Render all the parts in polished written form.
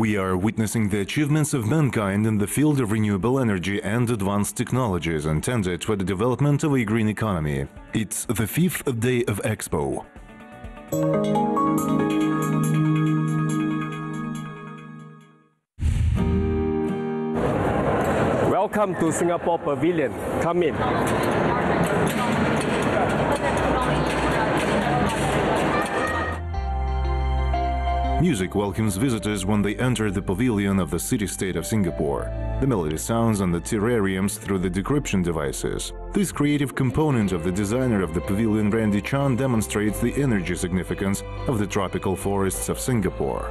We are witnessing the achievements of mankind in the field of renewable energy and advanced technologies intended for the development of a green economy. It's the 5th day of EXPO. Welcome to Singapore Pavilion. Come in. Music welcomes visitors when they enter the pavilion of the city-state of Singapore. The melody sounds on the terrariums through the decryption devices. This creative component of the designer of the pavilion, Randy Chan, demonstrates the energy significance of the tropical forests of Singapore.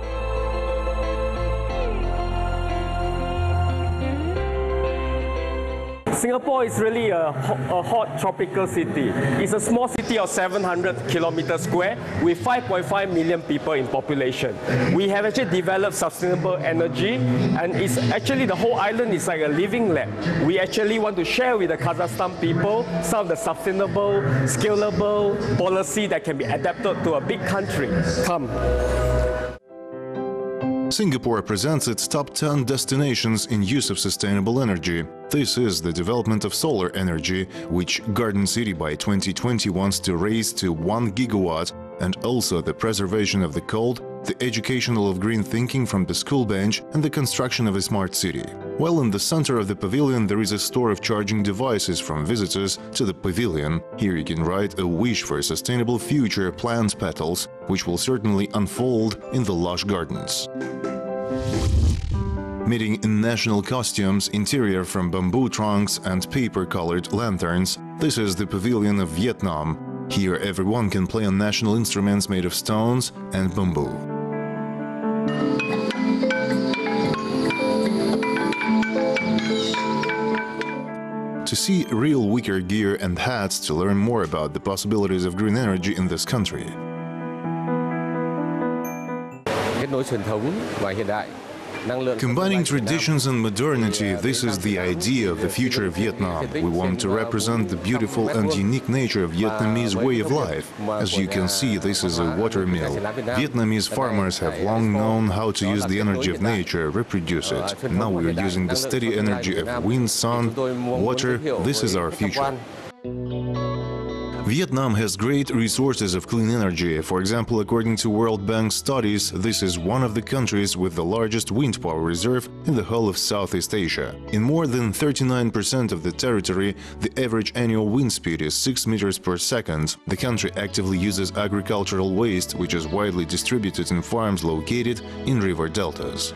Singapore is really a hot tropical city. It's a small city of 700 kilometers square with 5.5 million people in population. We have actually developed sustainable energy, and it's actually the whole island is like a living lab. We actually want to share with the Kazakhstan people some of the sustainable, scalable policy that can be adapted to a big country. Come. Singapore presents its top 10 destinations in use of sustainable energy. This is the development of solar energy, which Garden City by 2020 wants to raise to 1 gigawatt, and also the preservation of the cold, the educational of green thinking from the school bench, and the construction of a smart city. While in the center of the pavilion there is a store of charging devices from visitors to the pavilion. Here you can write a wish for a sustainable future, plant petals, which will certainly unfold in the lush gardens. Meeting in national costumes, interior from bamboo trunks and paper-colored lanterns, this is the pavilion of Vietnam. Here everyone can play on national instruments made of stones and bamboo. To see real wicker gear and hats to learn more about the possibilities of green energy in this country. Combining traditions and modernity, this is the idea of the future of Vietnam. We want to represent the beautiful and unique nature of Vietnamese way of life. As you can see, this is a water mill. Vietnamese farmers have long known how to use the energy of nature, reproduce it. Now we are using the steady energy of wind, sun, water. This is our future. Vietnam has great resources of clean energy. For example, according to World Bank studies, this is one of the countries with the largest wind power reserve in the whole of Southeast Asia. In more than 39% of the territory, the average annual wind speed is 6 meters per second. The country actively uses agricultural waste, which is widely distributed in farms located in river deltas.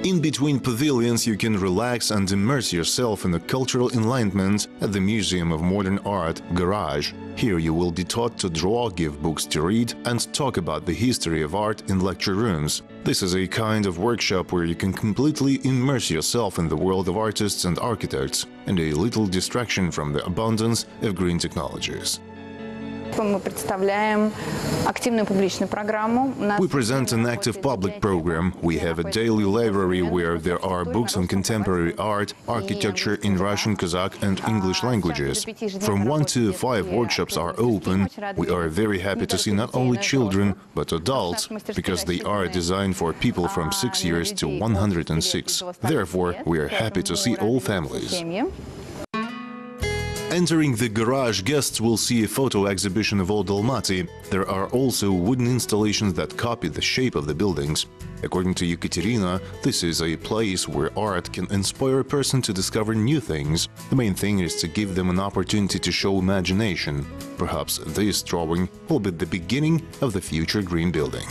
In between pavilions, you can relax and immerse yourself in the cultural enlightenment at the Museum of Modern Art, Garage. Here you will be taught to draw, give books to read, and talk about the history of art in lecture rooms. This is a kind of workshop where you can completely immerse yourself in the world of artists and architects, and a little distraction from the abundance of green technologies. We present an active public program. We have a daily library where there are books on contemporary art, architecture in Russian, Kazakh and English languages. From 1 to 5 workshops are open. We are very happy to see not only children, but adults, because they are designed for people from 6 years to 106. Therefore, we are happy to see all families. Entering the garage, guests will see a photo exhibition of old Almaty. There are also wooden installations that copy the shape of the buildings. According to Ekaterina, this is a place where art can inspire a person to discover new things. The main thing is to give them an opportunity to show imagination. Perhaps this drawing will be the beginning of the future green building.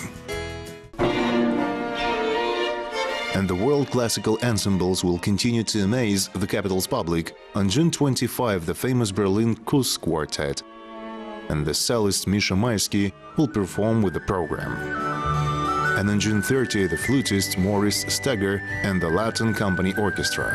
And the world classical ensembles will continue to amaze the capital's public. On June 25, the famous Berlin Kuss Quartet and the cellist Misha Maisky will perform with the program. And on June 30, the flutist Maurice Steger and the Latin Company Orchestra.